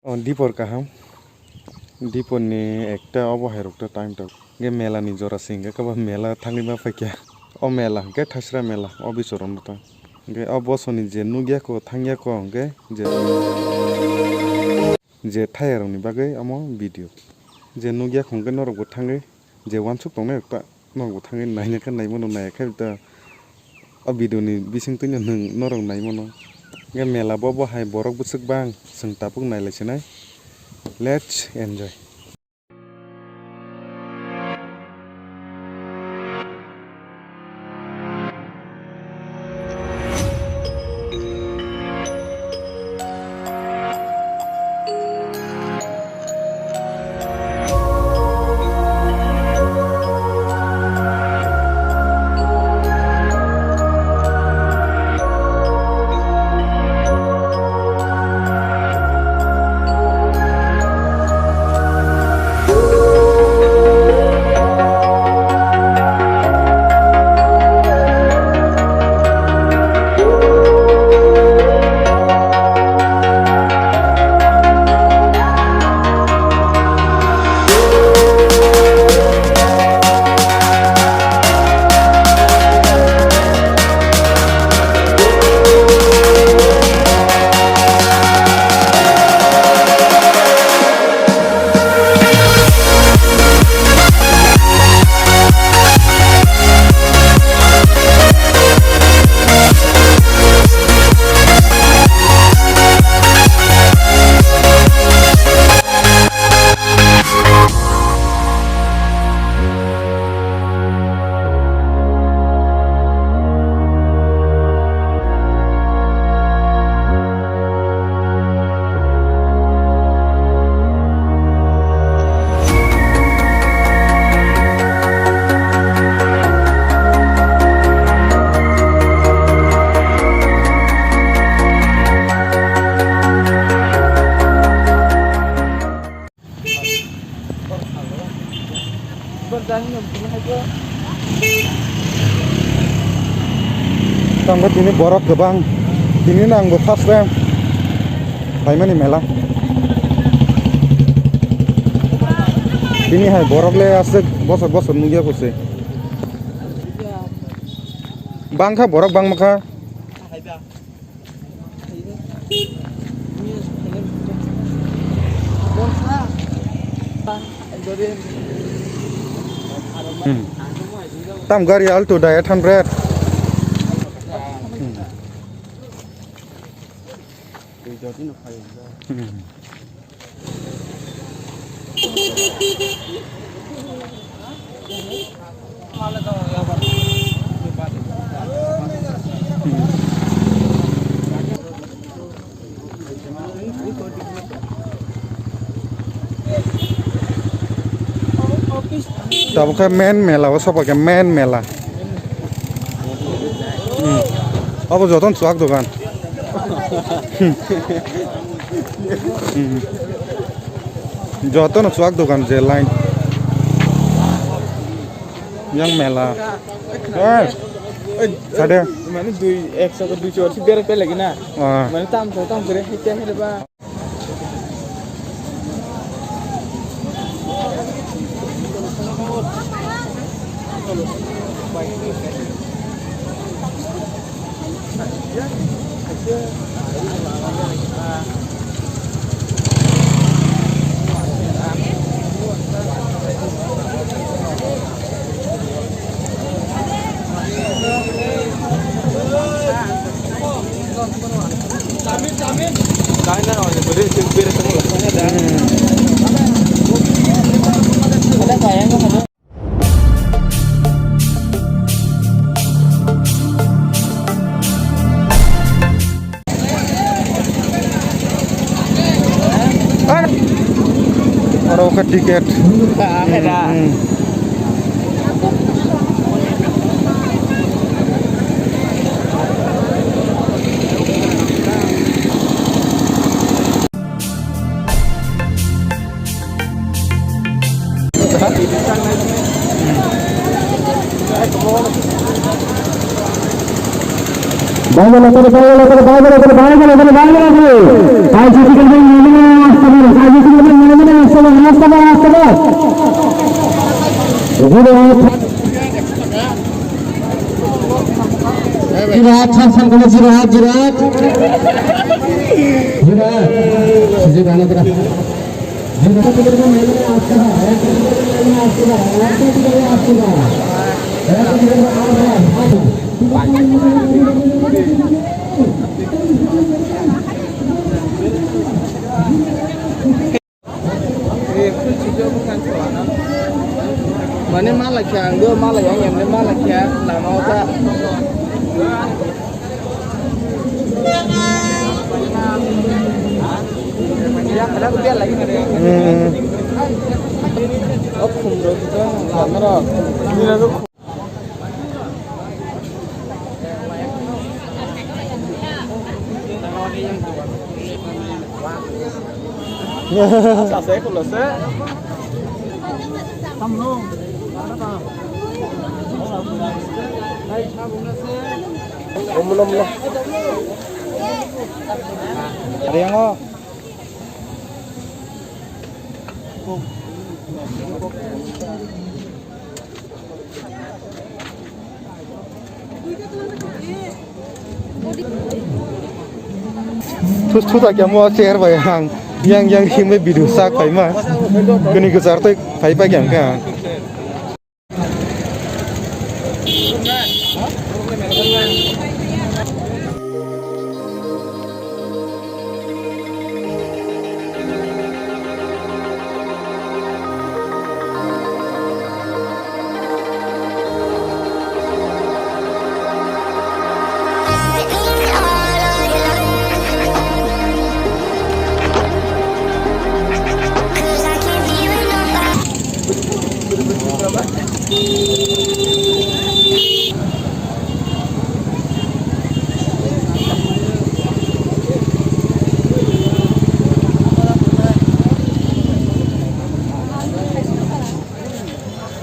Dipor kaham dipor ni ekta obohair okta time tak ge mela ni jora singge kaba mela thangli ma faikya o mela ge thasra mela o bisoron ta ge o bosoni je nugya ko thangya ko ge je thayar ni bagai amo video je nugya khongke norok bo thangi je wansuk tongnai ekta norok bo thangi naina ka naimono naikai ta o video ni bising tini norok naimono ge mela bo hai borok busuk bang sing tapuk nailaisinai let's enjoy. Tangga ini borok gebang, ini nanggo pas rem, mana mela. Ini hai borok le asik bosor nunggu aku sih. Bang kah borok bang maka. Tam gari Alto da 800. Tapi kan main mela, apa pakai main mela? Apa jodoh suak tu kan? Jodoh suak tu kan jalan. Yang mela. Ada. Mana 100 sih biar lagi na. Mana tam kere hitam ada ba. Orang tiket. Bye. Jirat, sang bola jirat. Jirat, sejauh mana kita? Mana malah yang dia malah yang malah yang lah mau tak. Ya, ada biar lagi ada. Oh, kumro kita kamera. Ini lah tu. Saya kalau saya. Kamu. Belum. Ada yang oh. Thu tak mau share bayang yang himai video sak pai ma gini gejar tu pai pai yang kan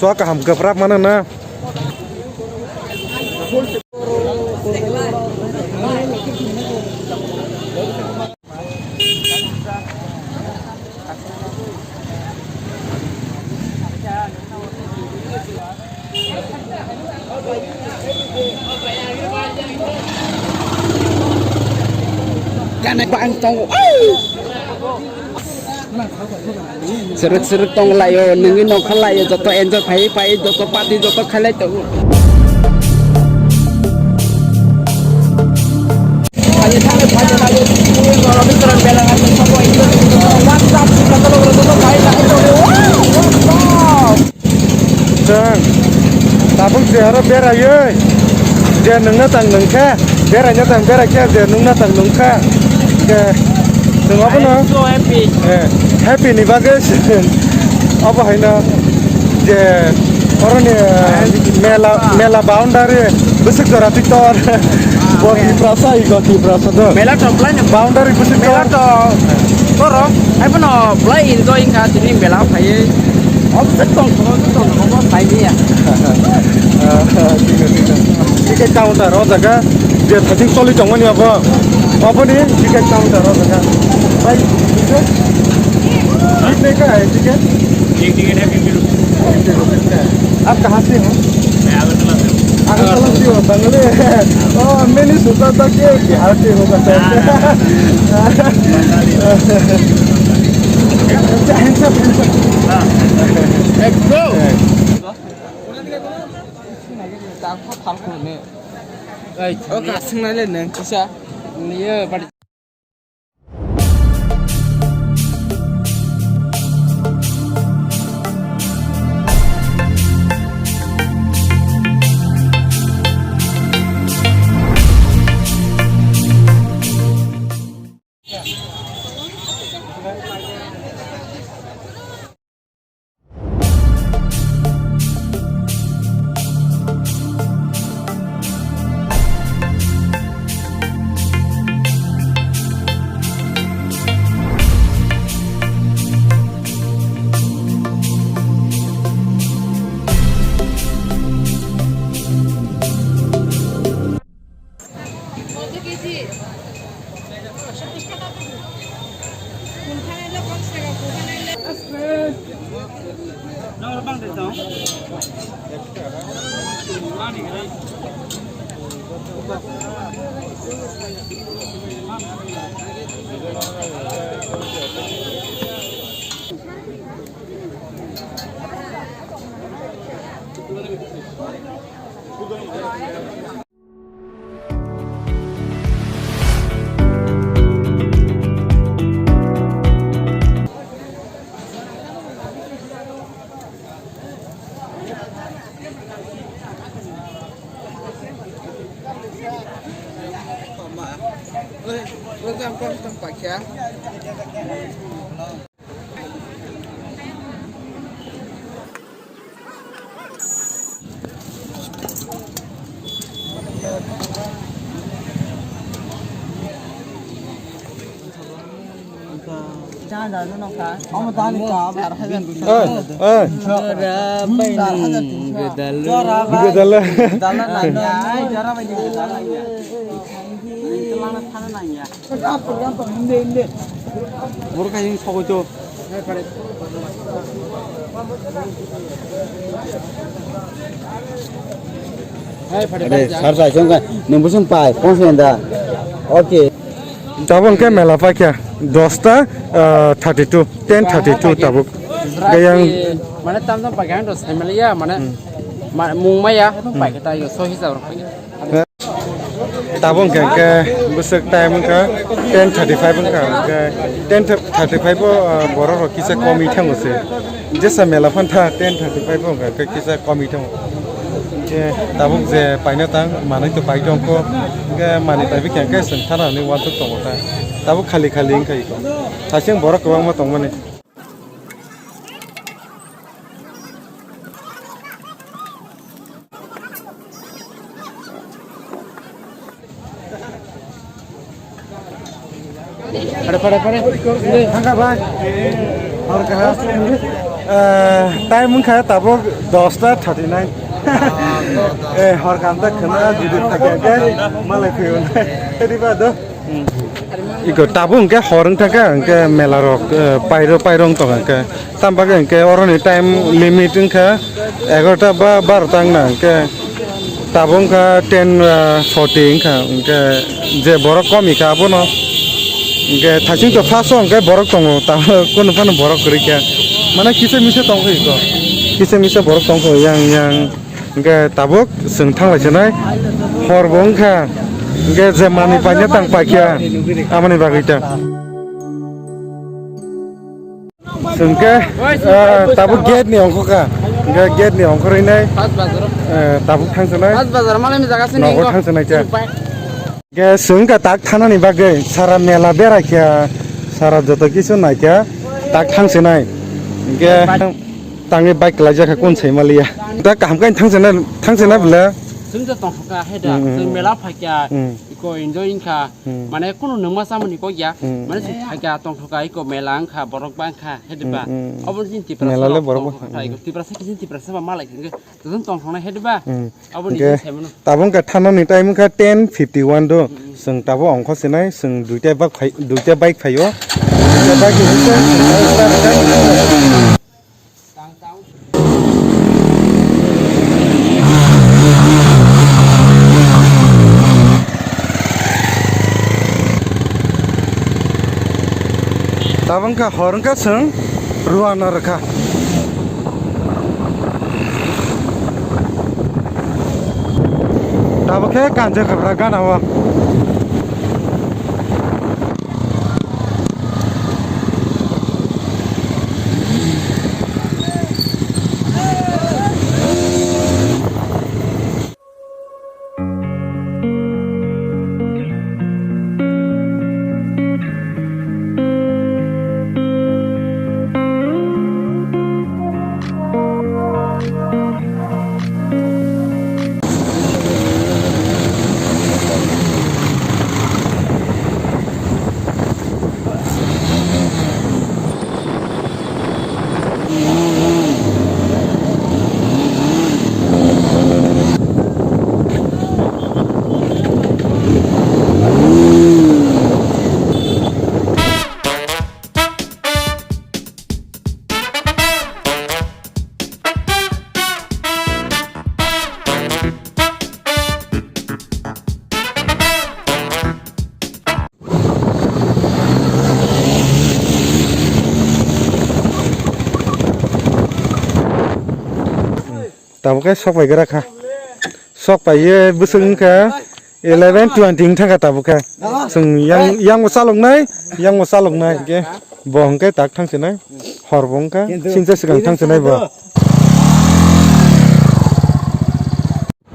soal kaham keprap mana na Kan bang tong. Serut tong layo nungin nong kalayo joto enjoy pai joto pati joto kalai tu. Ayo layo kalau bintang belangan semua itu WhatsApp kita terus pai lah itu. Jang tabung siara bera ye dia nengna tang nengka beranya tang bera kia dia nengna tang nengka ke tengah apa na So happy. happy ni bagus apa hai na je orang ni mela boundary besok dorati tor goti prasa tu Mela to plan boundary besok Mela to koro ai pun no play enjoy ka tini mela pai. Oh, betul ngomong pai ni ya. tiket counter oh jaga dia tadi soli jangan ni apa ni tiket counter oh jaga baik tiket कितने का है ticket एक ticket है 50 रुपए आप कहाँ से हैं मैं अगरतला से अगरतला से हो बंगले ओह मैंने सोचा था कि बिहार से होगा Bro. Oh, kasih nanya nih, kisah. Iya, pada. Ông ta đi cả bà hay là Jora bain gedal. Gedala. Gedala nanya, jora bain gedala nanya. Itu mana tanah nanya. apa ini. Baru kasih sogo jo. Sarsa chúng ta nimbu sampai konsen Oke. Tabung ke mela pakai 10 32 10:32 tabuk. Yang Mana tam pakai terus Himalaya mana mungmai ya itu pakai kita yo so hisab pakai. tabung ke besok time ke 10:35 ke 10:35 borok kisah komi tang usse. Jasa mela fanta 10:35 ke kisah komi tang. Tabuk je paina tang mana itu pai dong ko ke mana tapi ke sentana ni wantu tong ta. Tabuk khali ingkai ko. Tasing borok kawang ma tong mane. Pada. Angkat bang. Harga time mungkin tabuk 10:39. Harga anda kena jadi pakai malah kau. Jadi pada. Iko tabung ke horeng taka ke melarok pairong to ke tambah ke orang time limit ke 11 ba 12 tang na ke tabung ke 10:40 ke je borok komi ka abono ke thaching to faso ke borok tongo ta kono pano borok kri ke mana kise mise tong ko kise mise borok tong ko yang ke tabuk seng thang lai chnai horbong ka ke je mani panya tang pakya amani bagita sengke tabuk gate ni ongko ka ke gate ni ongko ri nai Pas bazar. tabuk thang chnai Pas bazar malah mi jaga sini. nogo thang chnai cha ke sengka tak thanani bagai sara mela bera kya sara joto kisu na kya tak thang chnai ke tangi bike laja ka kon sei malia ta kam kan thang chnai bla Sungja tong ka heda, sung mela phakya iko enjoying ka mane kono nangma samani ko ya mane si phakya tong ka iko melang ka borok bang ka hedba obon sin tipra Melale borok ka iko tipra sa kisin tipra sa malai kinge tong thong na hedba obon ke ni semono tabung ka thanani time ka 10:51 do sung tabo ongkho sinai sung duita bike phayo duita bike tang tang tabung ka horeng ka sung ruana rakha tabuk ke kanje khabra ganawa tao cái sóc phải cái ra sóc phải bữa sưng cả 11:20 thằng cả tao cái sưng yang một sao lồng này cái bong cái tạc thằng này hор bong cái xin sẽ sưng thằng này vào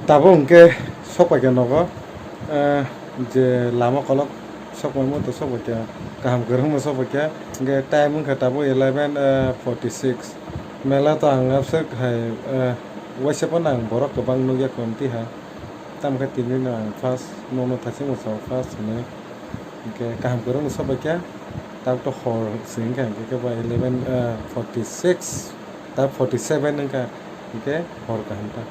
tao bong cái sóc phải cái nó có je lama kolok sóc phải một sóc phải cái kaham gerang mà sóc phải cái time mung kata bo 11:46 mela to ang absek hai waise panang borok kebang nugya komti ha tam ka tini na fast nono thasing mo so fast ne ke kaham gerang sóc phải tao to hor sing kan ke ba 11:46 tao 47 nang ka ke hor kaham ta